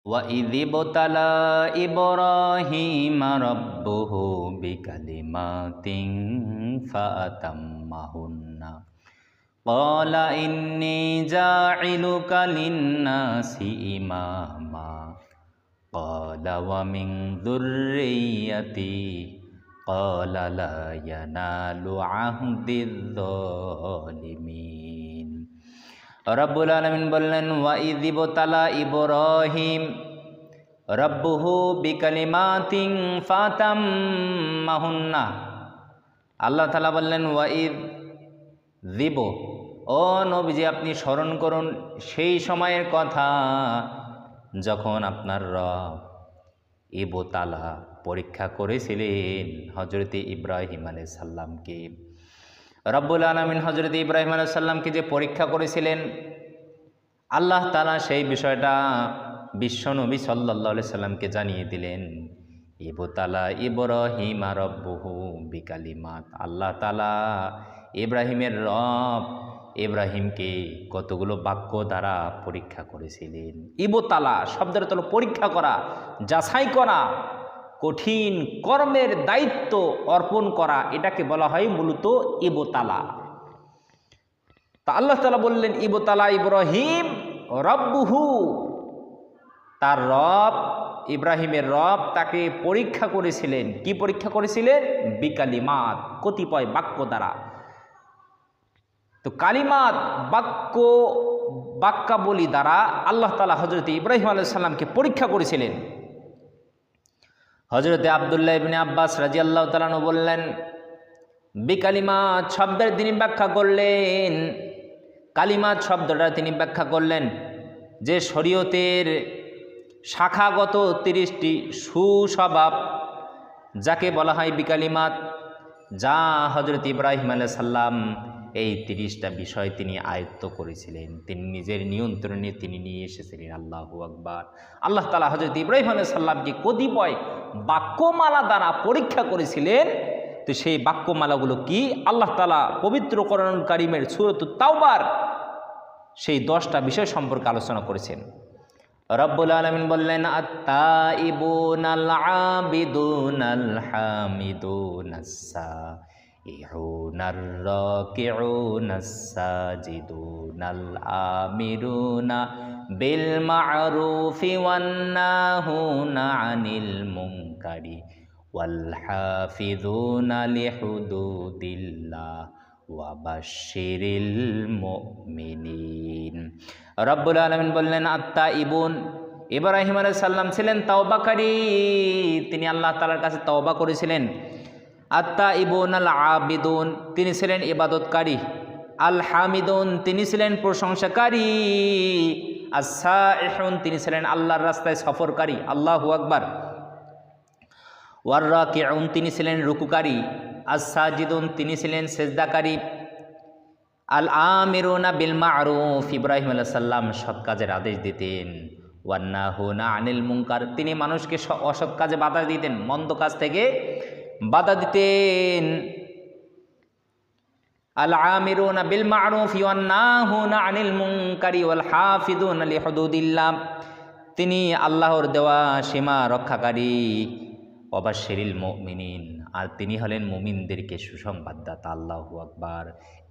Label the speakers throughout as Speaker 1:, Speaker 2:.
Speaker 1: وَإِذِ ابْتَلَى إِبْرَاهِيمَ رَبُّهُ بِكَلِمَاتٍ فَأَتَمَّهُنَّ قَالَ إِنِّي جَاعِلُكَ لِلنَّاسِ إِمَامًا قَالَ وَمِنْ ذُرِّيَّتِي قَالَ لَا يَنَالُ عَهْدِ الظَّالِمِينَ। রব্বুল আলামিন বললেন, ওয়াইয ইবতালা ইব্রাহিম রব্বুহু বিকালিমাতিন ফাতাম্মাহুন্না। আল্লাহ তাআলা বললেন, ওয়াইয দিব, ও নবীজি আপনি স্মরণ করুন সেই সময়ের কথা যখন আপনার রব ইবতালা পরীক্ষা করেছিলেন হযরতে ইব্রাহিম আলাইহিস সালামকে। রব্বুল আলামিন হযরতে ইব্রাহিম আলাইহিস সালামকে যে পরীক্ষা করেছিলেন, আল্লাহ তাআলা সেই বিষয়টা বিশ্বনবী সাল্লাল্লাহু আলাইহি সাল্লামকে জানিয়ে দিলেন। ইবতালা ইব্রাহিম রব্বুহু বিকালিমাত। আল্লাহ তাআলা ইব্রাহিমের রব ইব্রাহিমকে কতগুলো বাক্য দ্বারা পরীক্ষা করেছিলেন। ইবতালা শব্দের অর্থ পরীক্ষা করা, যাচাই করা, কঠিন কর্মের দায়িত্ব অর্পণ করা, এটাকে বলা হয় মূলত ইবতালা। তা আল্লাহ তাআলা বললেন, ইবতালা ইব্রাহিম রব্বুহু, তার রব ইব্রাহিমের রব তাকে পরীক্ষা করেছিলেন। কি পরীক্ষা করেছিলেন? বিকালিমাত, কতিপয় বাক্য দ্বারা। তো কালিমাত বাক্যাবলী দ্বারা আল্লাহ তাআলা হযরত ইব্রাহিম আলাইহিস সালামকে পরীক্ষা করেছিলেন। হযরতে আব্দুল্লাহ ইবনে আব্বাস রাদিয়াল্লাহু তাআলা আনহু বললেন, বিকালিমাত শব্দের তিনি ব্যাখ্যা করলেন, কালিমাত শব্দটা তিনি ব্যাখ্যা করলেন যে শরীয়তের শাখাগত 30টি সুস্বভাব যাকে বলা হয় বিকালিমাত, যা হযরত ইব্রাহিম আলাইহিস সালাম এই 30টা বিষয় তিনি আয়ত্ত করেছিলেন, তিনি নিজের নিয়ন্ত্রণে তিনি নিয়ে এসেছিলেন। আল্লাহু আকবার। আল্লাহ তাআলা হযরত ইব্রাহিম আলাইহিস সালামকে কতিপয় বাক্যমালা দ্বারা পরীক্ষা করেছিলেন। তো সেই বাক্যমালাগুলো কি? আল্লাহ তাআলা পবিত্র কোরআনুল কারীমের সূরাতুত তাওবার সেই 10টা বিষয় সম্পর্কে আলোচনা করেছেন। রব্বুল আলামিন বললেন, আত-তাইবুনাল আবিদুনাল হামিদুনাস সাইহুনার রাকিউনাস সাজিদুনাল আমিরুনা বিল মা'রুফি ওয়ান নাহুনা আনিল মুনকারি ওয়াল হাফিযুনা লিহুদুদিল্লাহ ওয়া বাশশিরিল মুমিনিন। রব্বুল আলামিন বললেন, আত-তাইবুন, ইব্রাহিম আলাইহিস সালাম ছিলেন তওবাকারী, তিনি আল্লাহ তাআলার কাছে তওবা করেছিলেন। আত-তাইবুন আল আবিদুন, তিনি ছিলেন ইবাদতকারী। আল হামিদুন, তিনি ছিলেন প্রশংসাকারী। আস-সাইহুন, তিনি ছিলেন আল্লাহর রাস্তায় সফরকারী। আল্লাহু আকবার। ওয়ার রাকিউন, তিনি ছিলেন রুকুকারী। আস-সাজিদুন, তিনি ছিলেন সেজদাকারী। আল আমিরুনা বিল মা'রুফ, ইব্রাহিম আলাইহিস সালাম সৎ কাজের আদেশ দিতেন। ওয়ান নাহুনা আনিল মুনকার, তিনি মানুষকে অসৎ কাজে বাধা দিতেন, মন্দ কাজ থেকে বাধা দিতেন। আল আমিরুনা বিল মা'রুফ ওয়ান নাহুনা আনিল মুনকারি ওয়াল হাফিযুনা লিহুদুদিল্লাহ, তিনি আল্লাহর দেওয়া সীমা রক্ষাকারী। ওয়া বাশশিরিল মুমিনিন, আর তিনি হলেন মুমিনদেরকে সুসংবাদদাতা। আল্লাহু আকবার।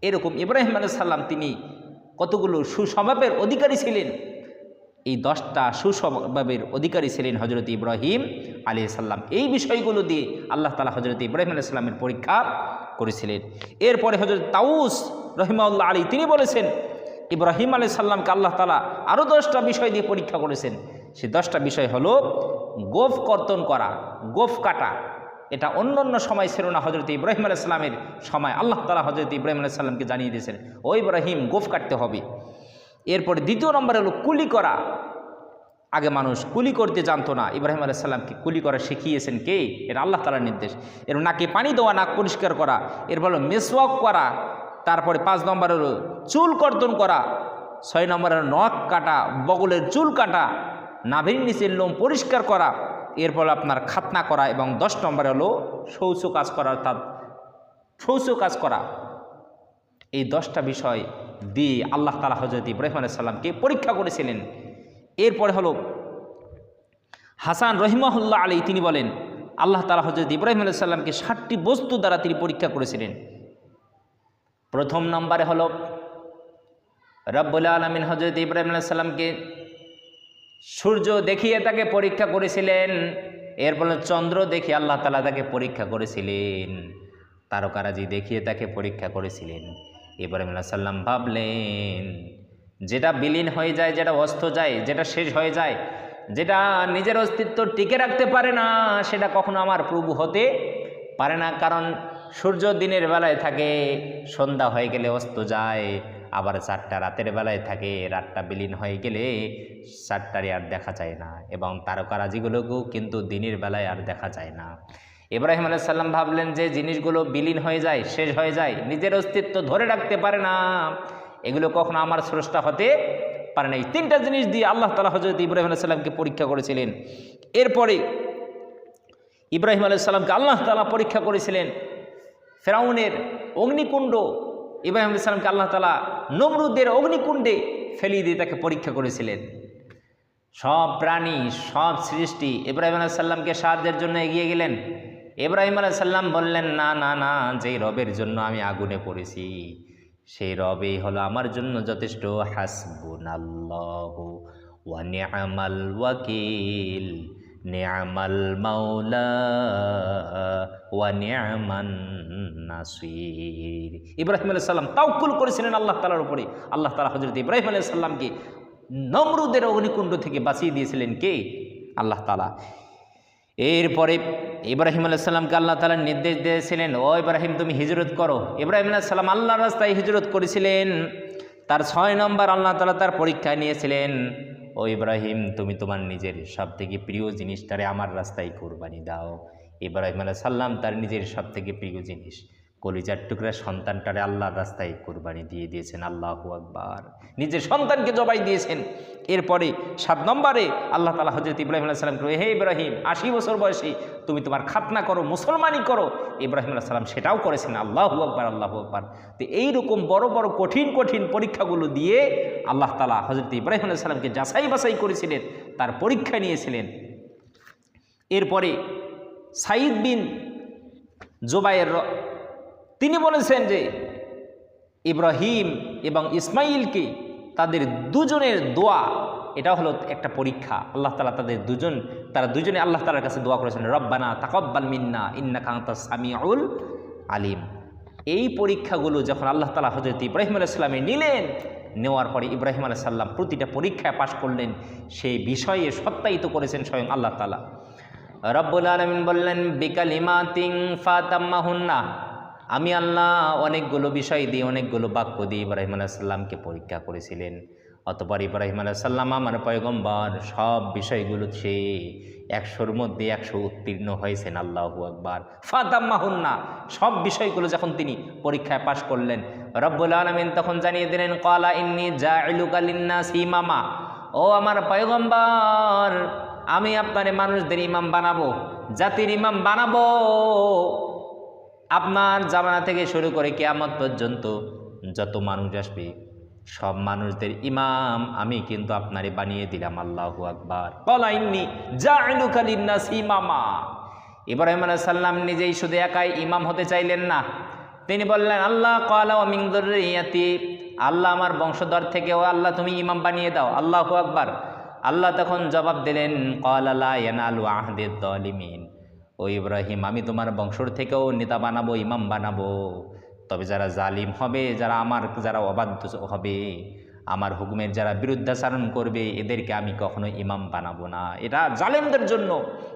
Speaker 1: এরকম ইব্রাহিম আলাইহিস সালাম তিনি কতগুলো সুস্বভাবের অধিকারী ছিলেন। এই 10টা সুস্বভাবের অধিকারী ছিলেন হযরত ইব্রাহিম আলাইহিস সালাম। এই বিষয়গুলো দিয়ে আল্লাহ তাআলা হযরত ইব্রাহিম আলাইহিস সালামের পরীক্ষা করেছিলেন। এরপরে হযরত তাউস রাহিমাহুল্লাহ আলাইহি তিনি বলেছেন, ইব্রাহিম আলাইহিস সালামকে আল্লাহ তাআলা আরও 10টা বিষয় দিয়ে পরীক্ষা করেছেন। সেই 10টা বিষয় হলো গোফ কর্তন করা, গোফ কাটা। এটা অন্য অন্য সময় ছিল না, হযরত ইব্রাহিম আলাইহিস সালামের সময় আল্লাহ তাআলা হযরত ইব্রাহিম আলাইহিস সালামকে জানিয়ে দিয়েছেন, ও ইব্রাহিম গোফ কাটতে হবে। এরপরে দ্বিতীয় নম্বর হলো কুলি করা। আগে মানুষ কুলি করতে জানতো না, ইব্রাহিম আলাইহিস সালামকে কুলি করা শিখিয়েছেন কে? এটা আল্লাহ তাআলার নির্দেশ। এর নাকে পানি দেওয়া, নাক পরিষ্কার করা। এরপর হলো মেসওয়াক করা। তারপরে 5 নম্বর হলো চুল কর্তন করা। 6 নম্বর হলো নখ কাটা, বগলের চুল কাটা, নাভির নিচের লোম পরিষ্কার করা। এরপর আপনার খাতনা করা, এবং 10 নম্বর হলো শৌচ কাজ করা, অর্থাৎ শৌচ কাজ করা। এই 10টা বিষয় দিয়ে আল্লাহ তাআলা হযরত ইব্রাহিম আলাইহিস সালামকে পরীক্ষা করেছিলেন। এরপরে হলো হাসান রহিমাহুল্লাহ আলী তিনি বলেন আল্লাহ তাআলা হযরত ইব্রাহিম আলাইহিস সালামকে 7টি বস্তু দ্বারা তিনি পরীক্ষা করেছিলেন। প্রথম নম্বরে হলো রব্বুল আলামিন হযরত ইব্রাহিম আলাইহিস সালামকে সূর্য দেখিয়ে তাকে পরীক্ষা করেছিলেন। এরপর চন্দ্র দেখিয়ে আল্লাহ তাআলা তাকে পরীক্ষা করেছিলেন। তারকারাজি দেখিয়ে তাকে পরীক্ষা করেছিলেন। ইব্রাহিম আলাইহিস সালাম ভাবলেন যেটা বিলীন হয়ে যায়, যেটা অস্ত যায়, যেটা শেষ হয়ে যায়, যেটা নিজের অস্তিত্ব টিকে রাখতে পারে না, সেটা কখনো আমার প্রভু হতে পারে না। কারণ সূর্য দিনের বেলায় থাকে, সন্ধ্যা হয়ে গেলে অস্ত যায়, আবার 4টা রাতের বেলায় থাকে, রাতটা বিলীন হয়ে গেলে 4টারই আর দেখা যায় না, এবং তারকারাজিগুলোকেও কিন্তু দিনের বেলায় আর দেখা যায় না। ইব্রাহিম আলাইহিস সালাম ভাবলেন যে জিনিসগুলো বিলীন হয়ে যায়, শেষ হয়ে যায়, নিজের অস্তিত্ব ধরে রাখতে পারে না, এগুলো কখনো আমার স্রষ্টা হতে পারে না। এই 3টা জিনিস দিয়ে আল্লাহ তাআলা হযরত ইব্রাহিম আলাইহিস সালামকে পরীক্ষা করেছিলেন। এরপরে ইব্রাহিম আলাইহিস সালামকে আল্লাহ তাআলা পরীক্ষা করেছিলেন ফেরাউনের অগ্নিকুণ্ড। ইব্রাহিম আলাইহিস সালামকে আল্লাহ তাআলা নমরুদের অগ্নিকুণ্ডে ফেলিয়ে দিয়ে তাকে পরীক্ষা করেছিলেন। সব প্রাণী, সব সৃষ্টি ইব্রাহিম আলাইহিস সালামকে সাহায্যের জন্য এগিয়ে গেলেন। ইব্রাহিম আলাইহিস সালাম বললেন না না না, যেই রবের জন্য আমি আগুনে পড়েছি সেই রবেই হলো আমার জন্য যথেষ্ট। হাসবুনাল্লাহু ওয়া নি'মাল ওয়াকিল, নি'মাল মাওলা ওয়া নি'মান নাসির। ইব্রাহিম আলাইহিস সালাম তাওয়াক্কুল করেছিলেন আল্লাহ তাআলার উপরে। আল্লাহ তাআলা হযরত ইব্রাহিম আলাইহিস সালামকে নমরুদের অগ্নিকুণ্ড থেকে বাঁচিয়ে দিয়েছিলেন কে? আল্লাহ তাআলা। এরপরে ইব্রাহিম আলাইহিস সালামকে আল্লাহ তাআলা নির্দেশ দিয়েছিলেন, ও ইব্রাহিম তুমি হিজরত করো। ইব্রাহিম আলাইহিস সালাম আল্লাহর রাস্তায় হিজরত করেছিলেন। তার 6 নম্বর আল্লাহ তাআলা তার পরীক্ষায় নিয়েছিলেন, ও ইব্রাহিম তুমি তোমার নিজের সবথেকে প্রিয় জিনিসটারে আমার রাস্তায় কুরবানি দাও। ইব্রাহিম আলাইহিস সালাম তার নিজের সবথেকে প্রিয় জিনিস কলিজার টুকরা সন্তানটারে আল্লাহর রাস্তায় কুরবানি দিয়ে দিয়েছেন। আল্লাহু আকবার, নিজের সন্তানকে জবাই দিয়েছেন। এরপরে 7 নম্বরে আল্লাহ তাআলা হযরত ইব্রাহিম আলাইহিস সালামকে, হে ইব্রাহিম 80 বছর বয়সে তুমি তোমার খাতনা করো, মুসলমানি করো। ইব্রাহিম আলাইহিস সালাম সেটাও করেছেন। আল্লাহু আকবার, আল্লাহু আকবার। তো এইরকম বড় বড় কঠিন কঠিন পরীক্ষাগুলো দিয়ে আল্লাহ তাআলা হযরত ইব্রাহিম আলাইহিস সালামকে যাচাই বাছাই করেছিলেন, তার পরীক্ষা নিয়েছিলেন। এরপরে সাঈদ বিন জুবায়ের তিনি বলেছেন যে ইব্রাহিম এবং ইসমাইলকে তাদের দুজনের দোয়া, এটা হলো একটা পরীক্ষা। আল্লাহ তাআলা তারা দুজনে আল্লাহ তাআলার কাছে দোয়া করেছেন, রব্বানা তাকাব্বাল মিন্না ইন্নাকা আনতাস সামিউল আলিম। এই পরীক্ষাগুলো যখন আল্লাহ তাআলা হযরত ইব্রাহিম আলাইহিস সালামে নিলেন, নেওয়ার পরে ইব্রাহিম আলাইহিস সালাম প্রতিটা পরীক্ষায় পাশ করলেন, সেই বিষয়ে সত্যায়িত করেছেন স্বয়ং আল্লাহ তাআলা। রব্বুল আলামিন বললেন, বিকালিমাতিন ফাতাম্মাহুন্না, আমি আল্লাহ অনেকগুলো বিষয় দিয়ে, অনেকগুলো বাক্য দিয়ে ইব্রাহিম আলাইহিস সালামকে পরীক্ষা করেছিলেন। অতঃপর ইব্রাহিম আলাইহিস সালাম আমার পয়গম্বর সব বিষয়গুলো সে 100-র মধ্যে 100 উত্তীর্ণ হয়েছেন। আল্লাহু আকবার। ফাতাম্মাহুন্না, সব বিষয়গুলো যখন তিনি পরীক্ষায় পাশ করলেন, রব্বুল আলামিন তখন জানিয়ে দিলেন, ক্বালা ইন্নী জাইলুকা লিন্নাসি ইমামা, ও আমার পয়গম্বর আমি আপনারে মানুষদের ইমাম বানাবো, জাতির ইমাম বানাবো। আপনার জামানা থেকে শুরু করে কিয়ামত পর্যন্ত যত মানুষ আসবে সব মানুষদের ইমাম আমি কিন্তু আপনারে বানিয়ে দিলাম। আল্লাহু আকবার। ক্বালা ইন্নী জাইলুকা লিন্নাসি ইমামা। ইব্রাহিম আলাইহিস সালাম নিজেই শুধু একাই ইমাম হতে চাইলেন না, তিনি বললেন, আল্লাহ ক্বালা ওয়া মিন যুররিয়াতি, আল্লাহ আমার বংশধর থেকেও আল্লাহ তুমি ইমাম বানিয়ে দাও। আল্লাহু আকবার। আল্লাহ তখন জবাব দিলেন, ক্বালা লা ইয়ানালু আহদিদ যালিমিন, ও ইব্রাহিম আমি তোমার বংশর থেকেও নেতা বানাবো, ইমাম বানাবো, তবে যারা জালিম হবে, যারা অবাধ্য হবে, আমার হুকুমের যারা বিরুদ্ধাচারণ করবে, এদেরকে আমি কখনো ইমাম বানাবো না। এটা জালিমদের জন্য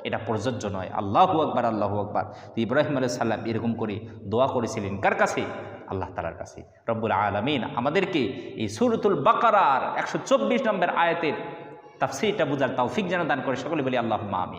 Speaker 1: এটা প্রযোজ্য নয়। আল্লাহু আকবার, আল্লাহু আকবার। তো ইব্রাহিম আলাইহিস সালাম এরকম করে দোয়া করেছিলেন কার কাছে? আল্লাহ তাআলার কাছে। রব্বুল আলামিন আমাদেরকে এই সূরাতুল বাকারার 124 নম্বর আয়াতের তাফসীরটা বুঝার তৌফিক যেন দান করে। সকলে বলি আল্লাহুম্মা আমিন।